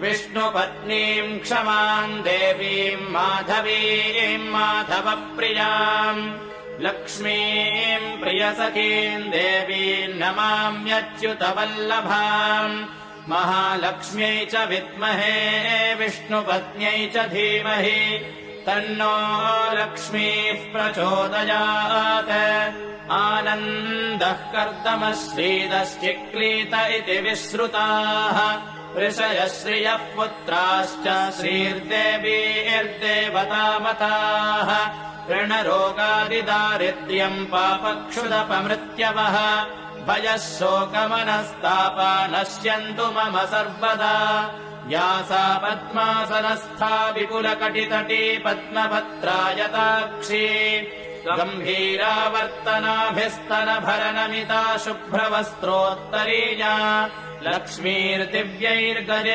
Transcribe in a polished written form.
विष्णुपत्नीम् क्षमाम् देवीम् माधवीम् माधवप्रियाम् लक्ष्मीम् प्रियसखीम् देवीम् नमाम्यच्युतवल्लभाम् महालक्ष्म्यै च विद्महे विष्णुपत्न्यै च धीमहि तन्नो लक्ष्मीः प्रचोदयात् आनन्दः कर्दमः श्रीदश्चिक्लीत इति विश्रुताः ऋषयः श्रियः पुत्राश्च श्रीर्देवीर्देवतामताः ऋणरोगादिदारिद्र्यम् पापक्षुदपमृत्यवः भयः शोकमनस्तापा नश्यन्तु मम सर्वदा या सा पद्मासनस्था विपुलकटितटी पद्मभद्रायताक्षी गम्भीरावर्तनाभिस्तनभरनमिता शुभ्रवस्त्रोत्तरीया लक्ष्मीर्दिव्यैर्गजे